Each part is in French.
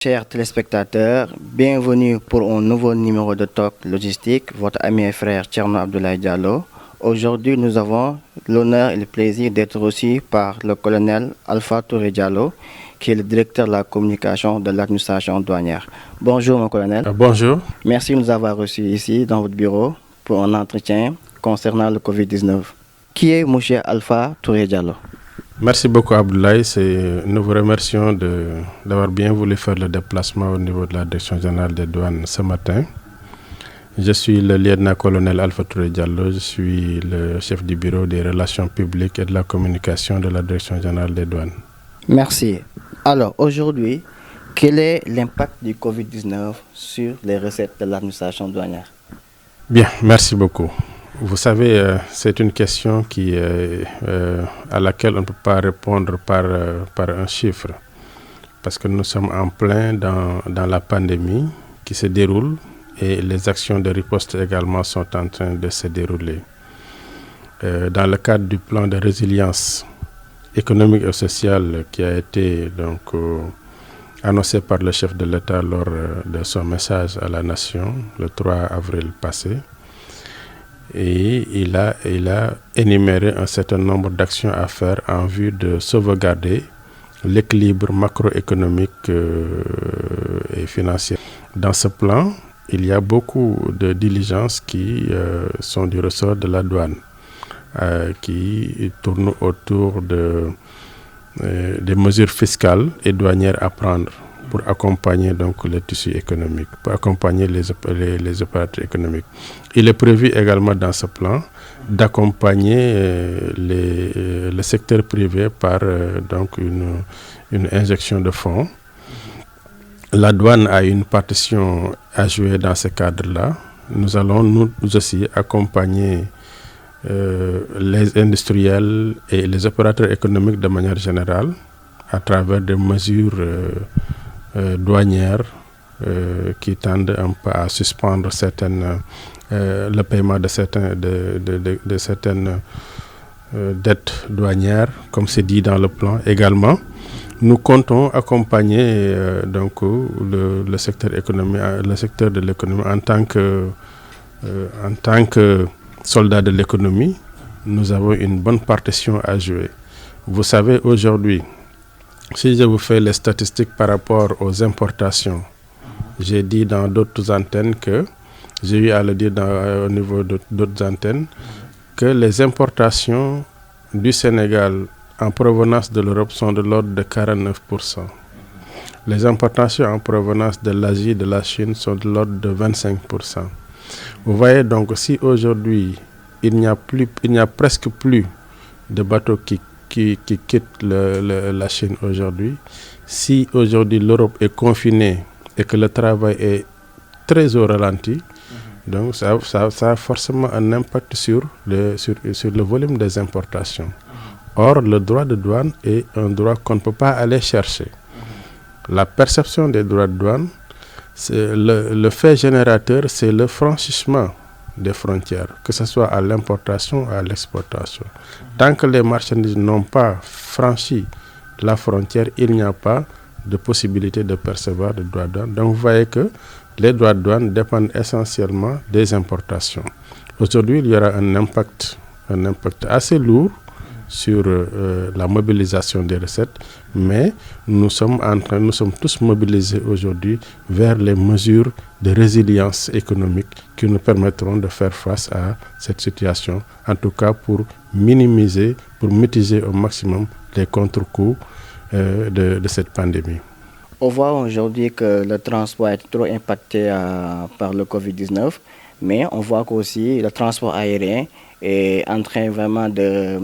Chers téléspectateurs, bienvenue pour un nouveau numéro de Talk Logistique, votre ami et frère Thierno Abdoulaye Diallo. Aujourd'hui, nous avons l'honneur et le plaisir d'être reçus par le colonel Alpha Touré Diallo, qui est le directeur de la communication de l'administration douanière. Bonjour mon colonel. Bonjour. Merci de nous avoir reçus ici dans votre bureau pour un entretien concernant le Covid-19. Qui est M. Alpha Touré Diallo? Merci beaucoup Abdoulaye. Nous vous remercions d'avoir bien voulu faire le déplacement au niveau de la Direction générale des douanes ce matin. Je suis le lieutenant-colonel Alpha Touré Diallo, je suis le chef du bureau des relations publiques et de la communication de la Direction générale des douanes. Merci. Alors aujourd'hui, quel est l'impact du Covid-19 sur les recettes de l'administration douanière? Bien, merci beaucoup. Vous savez, c'est une question à laquelle on ne peut pas répondre par un chiffre, parce que nous sommes en plein dans la pandémie qui se déroule et les actions de riposte également sont en train de se dérouler. Dans le cadre du plan de résilience économique et sociale qui a été annoncé par le chef de l'État lors de son message à la nation le 3 avril passé, et il a énuméré un certain nombre d'actions à faire en vue de sauvegarder l'équilibre macroéconomique et financier. Dans ce plan, il y a beaucoup de diligences qui sont du ressort de la douane, qui tournent autour des mesures fiscales et douanières à prendre pour accompagner donc le tissu économique, pour accompagner les opérateurs économiques. Il est prévu également dans ce plan d'accompagner le secteur privé par une injection de fonds. La douane a une partition à jouer dans ce cadre-là. Nous allons nous aussi accompagner les industriels et les opérateurs économiques de manière générale à travers des mesures douanières qui tendent un peu à suspendre le paiement de certaines dettes douanières, comme c'est dit dans le plan. Également, nous comptons accompagner le secteur de l'économie en tant que soldat de l'économie. Nous avons une bonne partition à jouer. Vous savez, aujourd'hui, si je vous fais les statistiques par rapport aux importations, j'ai dit dans d'autres antennes j'ai eu à le dire au niveau d'autres antennes, que les importations du Sénégal en provenance de l'Europe sont de l'ordre de 49%. Les importations en provenance de l'Asie et de la Chine sont de l'ordre de 25%. Vous voyez donc, si aujourd'hui, il n'y a presque plus de bateaux qui quittent la Chine aujourd'hui, si aujourd'hui l'Europe est confinée et que le travail est très au ralenti, donc ça a forcément un impact sur le volume des importations. Or, le droit de douane est un droit qu'on ne peut pas aller chercher. La perception des droits de douane, le fait générateur, c'est le franchissement des frontières, que ce soit à l'importation ou à l'exportation. Tant que les marchandises n'ont pas franchi la frontière, il n'y a pas de possibilité de percevoir des droits de douane. Donc vous voyez que les droits de douane dépendent essentiellement des importations. Aujourd'hui, il y aura un impact assez lourd sur la mobilisation des recettes, mais nous sommes tous mobilisés aujourd'hui vers les mesures de résilience économique qui nous permettront de faire face à cette situation, en tout cas pour mitiger au maximum les contre-coups de cette pandémie. On voit aujourd'hui que le transport est trop impacté par le Covid-19, mais on voit qu'aussi le transport aérien est en train vraiment de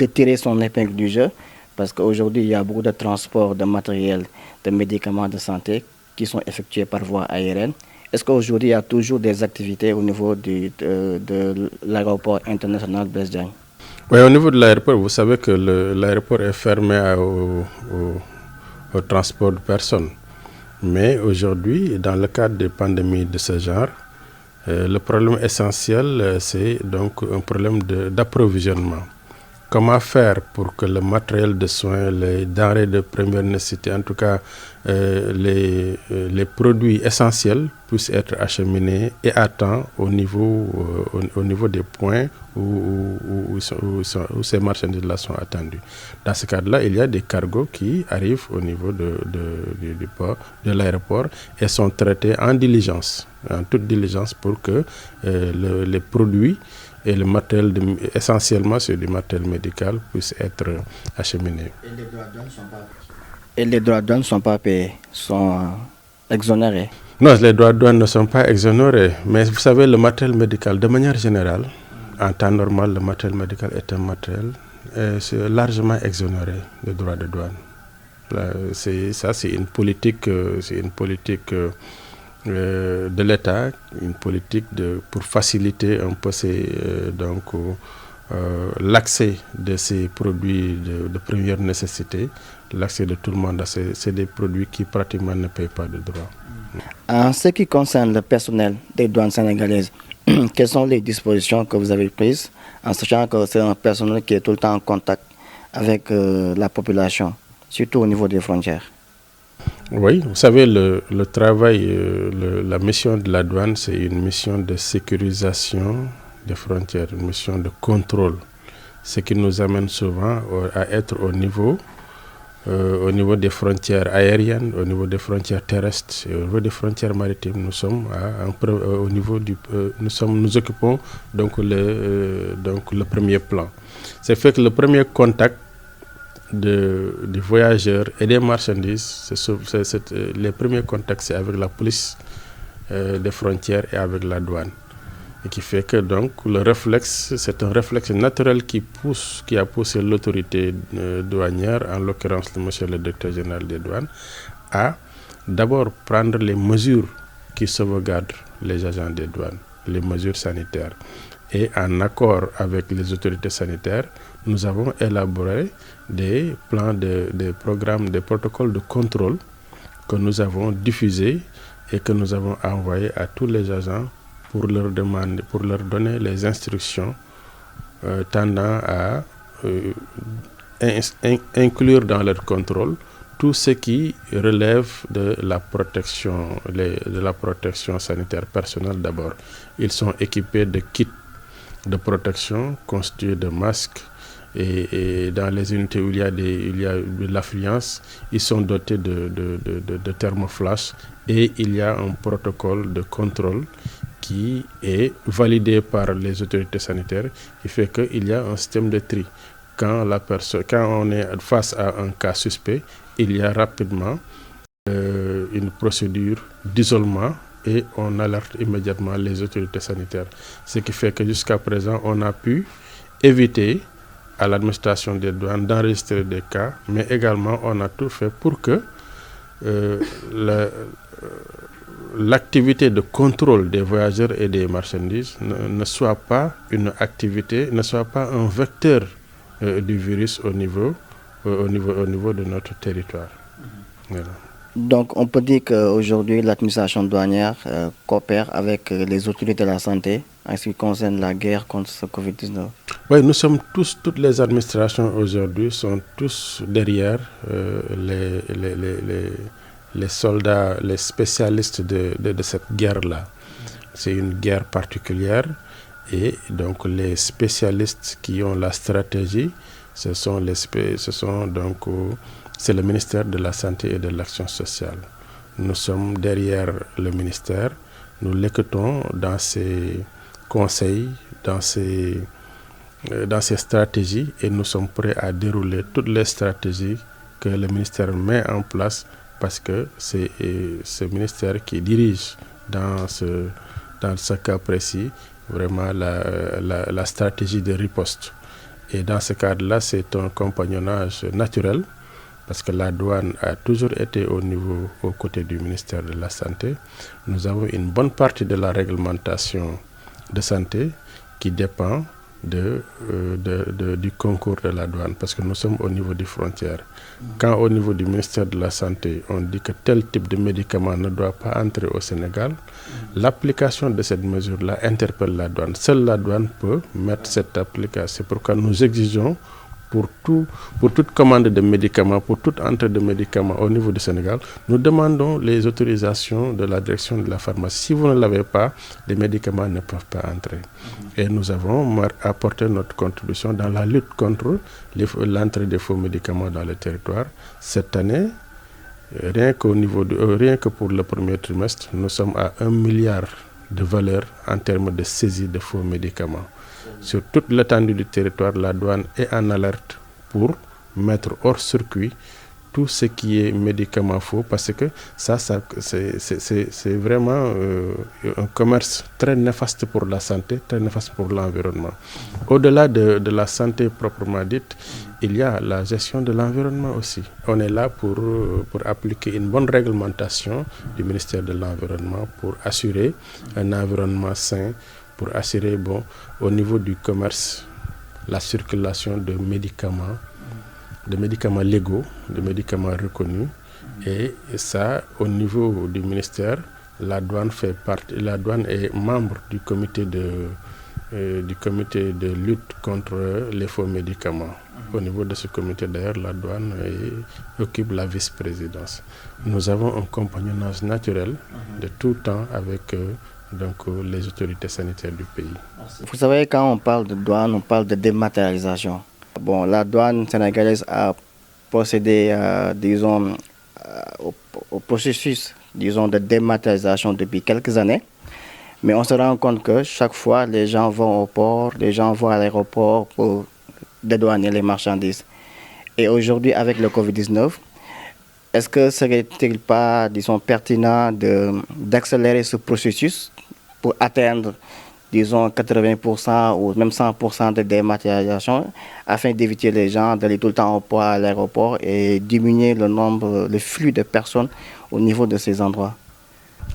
tirer son épingle du jeu, parce qu'aujourd'hui, il y a beaucoup de transports de matériel, de médicaments de santé qui sont effectués par voie aérienne. Est-ce qu'aujourd'hui, il y a toujours des activités au niveau de l'aéroport international Blaise Diagne? Oui, au niveau de l'aéroport, vous savez que l'aéroport est fermé au transport de personnes. Mais aujourd'hui, dans le cadre des pandémies de ce genre, le problème essentiel, c'est donc un problème d'approvisionnement. Comment faire pour que le matériel de soins, les denrées de première nécessité, en tout cas les produits essentiels puissent être acheminés et à temps au niveau des points où ces marchandises-là sont attendues. Dans ce cadre-là, il y a des cargos qui arrivent au niveau du port, de l'aéroport et sont traités en diligence, en toute diligence pour que les produits et le matériel, essentiellement c'est du matériel médical, puissent être acheminés. Et les droits de douane ne sont pas payés, sont exonérés. Non, les droits de douane ne sont pas exonérés, mais vous savez, le matériel médical, de manière générale, en temps normal, le matériel médical est un matériel c'est largement exonéré de droits de douane. C'est une politique, de l'État, une politique pour faciliter un peu l'accès de ces produits de première nécessité, l'accès de tout le monde. C'est des produits qui pratiquement ne payent pas de droits. En ce qui concerne le personnel des douanes sénégalaises, quelles sont les dispositions que vous avez prises, en sachant que c'est un personnel qui est tout le temps en contact avec la population, surtout au niveau des frontières? Oui, vous savez, le travail, la mission de la douane, c'est une mission de sécurisation des frontières, une mission de contrôle, ce qui nous amène souvent à être au niveau des frontières aériennes, au niveau des frontières terrestres, et au niveau des frontières maritimes. Nous sommes nous occupons donc le premier plan. C'est fait que le premier contact des voyageurs et des marchandises, les premiers contacts, c'est avec la police des frontières et avec la douane. Et qui fait que donc c'est un réflexe naturel qui a poussé l'autorité douanière, en l'occurrence le monsieur le directeur général des douanes, à d'abord prendre les mesures qui sauvegardent les agents des douanes, les mesures sanitaires. Et en accord avec les autorités sanitaires, nous avons élaboré des plans, des programmes, des protocoles de contrôle que nous avons diffusés et que nous avons envoyés à tous les agents pour leur donner les instructions tendant à inclure dans leur contrôle tout ce qui relève de la protection sanitaire personnelle d'abord. Ils sont équipés de kits de protection constitués de masques et dans les unités où il y a de l'affluence, ils sont dotés de thermoflash et il y a un protocole de contrôle qui est validé par les autorités sanitaires, qui fait qu'il y a un système de tri. Quand on est face à un cas suspect, il y a rapidement une procédure d'isolement et on alerte immédiatement les autorités sanitaires. Ce qui fait que jusqu'à présent, on a pu éviter à l'administration des douanes d'enregistrer des cas, mais également on a tout fait pour que l'activité de contrôle des voyageurs et des marchandises ne soit pas un vecteur du virus au niveau de notre territoire. Voilà. Donc on peut dire qu'aujourd'hui l'administration douanière coopère avec les autorités de la santé en ce qui concerne la guerre contre ce Covid-19. Oui, nous sommes toutes les administrations aujourd'hui sont tous derrière les soldats, les spécialistes de cette guerre-là. C'est une guerre particulière et donc les spécialistes qui ont la stratégie, c'est le ministère de la Santé et de l'Action sociale. Nous sommes derrière le ministère, nous l'écoutons dans ses conseils, dans ses stratégies et nous sommes prêts à dérouler toutes les stratégies que le ministère met en place parce que c'est ce ministère qui dirige dans ce cas précis vraiment la stratégie de riposte. Et dans ce cadre-là, c'est un compagnonnage naturel parce que la douane a toujours été aux côtés du ministère de la Santé. Nous avons une bonne partie de la réglementation de santé qui dépend du concours de la douane parce que nous sommes au niveau des frontières. Quand au niveau du ministère de la Santé, on dit que tel type de médicament ne doit pas entrer au Sénégal, l'application de cette mesure-là interpelle la douane. Seule la douane peut mettre cette application. C'est pourquoi nous exigeons pour toute commande de médicaments, pour toute entrée de médicaments au niveau du Sénégal, nous demandons les autorisations de la direction de la pharmacie. Si vous ne l'avez pas, les médicaments ne peuvent pas entrer. Et nous avons apporté notre contribution dans la lutte contre l'entrée des faux médicaments dans le territoire. Cette année, rien que pour le premier trimestre, nous sommes à 1 milliard de valeur en termes de saisie de faux médicaments. Sur toute l'étendue du territoire, la douane est en alerte pour mettre hors circuit tout ce qui est médicaments faux, parce que c'est vraiment un commerce très néfaste pour la santé, très néfaste pour l'environnement. Au-delà de la santé proprement dite, il y a la gestion de l'environnement aussi. On est là pour appliquer une bonne réglementation du ministère de l'Environnement pour assurer un environnement sain, pour assurer au niveau du commerce la circulation de médicaments légaux, de médicaments reconnus. Et ça, au niveau du ministère, la douane est membre du comité de lutte contre les faux médicaments. Au niveau de ce comité, d'ailleurs, la douane occupe la vice-présidence. Nous avons un compagnonnage naturel de tout temps avec les autorités sanitaires du pays. Vous savez, quand on parle de douane, on parle de dématérialisation. Bon, la douane sénégalaise a procédé, au processus, de dématérialisation depuis quelques années. Mais on se rend compte que chaque fois, les gens vont au port, les gens vont à l'aéroport pour dédouaner les marchandises. Et aujourd'hui, avec le Covid-19, est-ce que serait-il pas, pertinent d'accélérer ce processus pour atteindre, 80% ou même 100% de dématérialisation, afin d'éviter les gens d'aller tout le temps au port, à l'aéroport, et diminuer le flux de personnes au niveau de ces endroits?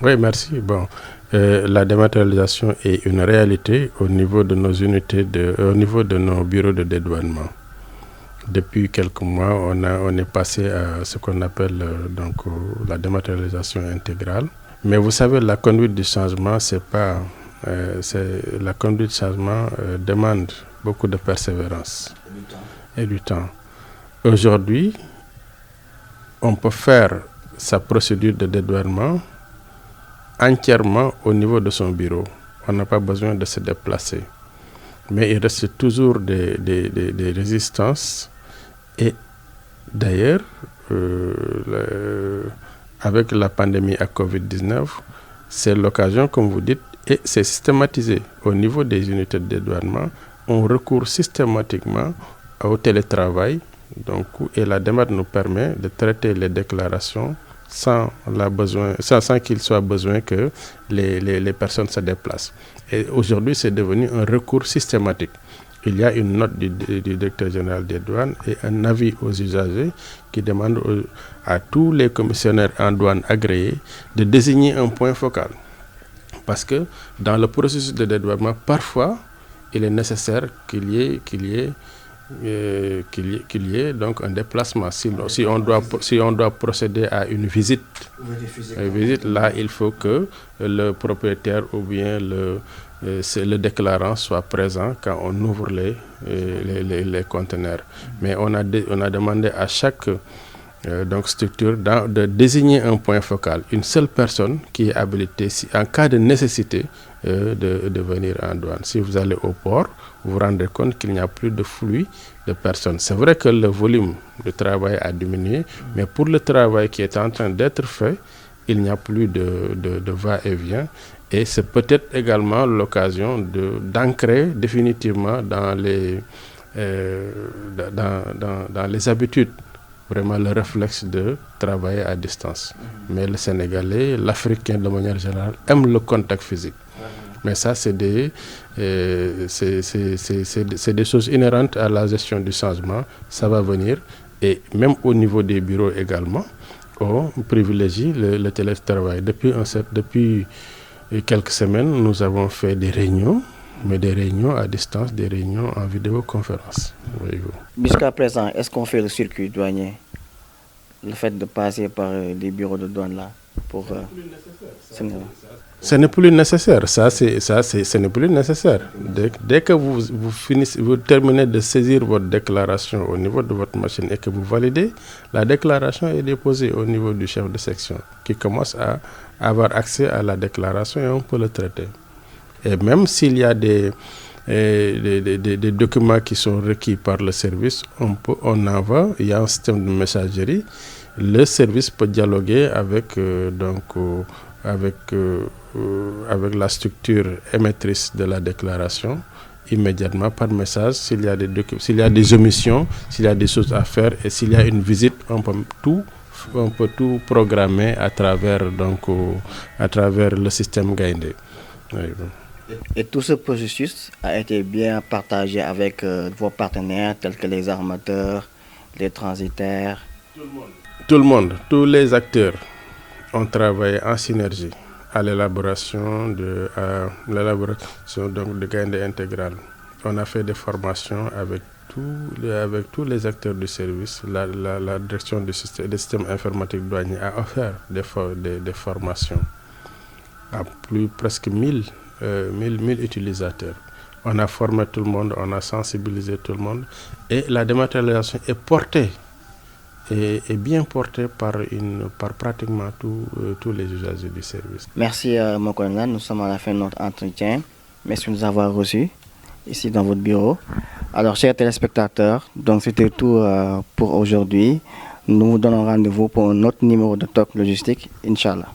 Oui, merci. La dématérialisation est une réalité au niveau de nos unités, au niveau de nos bureaux de dédouanement. Depuis quelques mois, on est passé à ce qu'on appelle la dématérialisation intégrale. Mais vous savez, la conduite du changement, la conduite du changement demande beaucoup de persévérance et du temps. Aujourd'hui, on peut faire sa procédure de dédouanement entièrement au niveau de son bureau. On n'a pas besoin de se déplacer. Mais il reste toujours des résistances. Et d'ailleurs, avec la pandémie à Covid-19, c'est l'occasion, comme vous dites, et c'est systématisé. Au niveau des unités de dédouanement, on recourt systématiquement au télétravail. Et la démarche nous permet de traiter les déclarations sans qu'il soit besoin que les personnes se déplacent. Et aujourd'hui, c'est devenu un recours systématique. Il y a une note du directeur général des douanes et un avis aux usagers qui demande à tous les commissionnaires en douane agréés de désigner un point focal. Parce que dans le processus de dédouanement, parfois, il est nécessaire qu'il y ait donc un déplacement. Si on doit procéder à une visite, là, il faut que le propriétaire ou bien le déclarant soit présent quand on ouvre les conteneurs. Mais on a demandé à chaque structure de désigner un point focal, une seule personne qui est habilitée, en cas de nécessité, de venir en douane. Si vous allez au port, vous vous rendez compte qu'il n'y a plus de flux de personnes. C'est vrai que le volume de travail a diminué, mais pour le travail qui est en train d'être fait, il n'y a plus de va-et-vient. Et c'est peut-être également l'occasion d'ancrer définitivement dans les habitudes vraiment le réflexe de travailler à distance. Mais le Sénégalais, l'Africain de manière générale, aime le contact physique. Mais ça, c'est des choses inhérentes à la gestion du changement. Ça va venir. Et même au niveau des bureaux également, on privilégie le télétravail. Depuis quelques semaines, nous avons fait des réunions, mais des réunions à distance, des réunions en vidéoconférence. Voyez-vous. Jusqu'à présent, est-ce qu'on fait le circuit douanier, le fait de passer par les bureaux de douane là? pour ce n'est plus nécessaire. Ce n'est plus nécessaire. Dès que vous terminez de saisir votre déclaration au niveau de votre machine et que vous validez, la déclaration est déposée au niveau du chef de section qui commence à avoir accès à la déclaration et on peut le traiter. Et même s'il y a des documents qui sont requis par le service, on envoie, il y a un système de messagerie. Le service peut dialoguer avec la structure émettrice de la déclaration immédiatement par message s'il y a des omissions, s'il y a des choses à faire et s'il y a une visite, on peut tout programmer à travers le système Gaïndé. Oui. Et tout ce processus a été bien partagé avec vos partenaires tels que les armateurs, les transitaires. Tout le monde, tous les acteurs ont travaillé en synergie à l'élaboration de Gaïndé intégral. On a fait des formations avec tous les acteurs du service. La direction des systèmes informatiques douaniers a offert des formations à presque 1000 utilisateurs. On a formé tout le monde, on a sensibilisé tout le monde et la dématérialisation est portée et bien portée par pratiquement tous les usagers du service. Merci mon colonel, nous sommes à la fin de notre entretien. Merci de nous avoir reçus ici dans votre bureau. Alors chers téléspectateurs, donc c'était tout pour aujourd'hui. Nous vous donnons rendez-vous pour un autre numéro de Talk Logistique, Inch'Allah.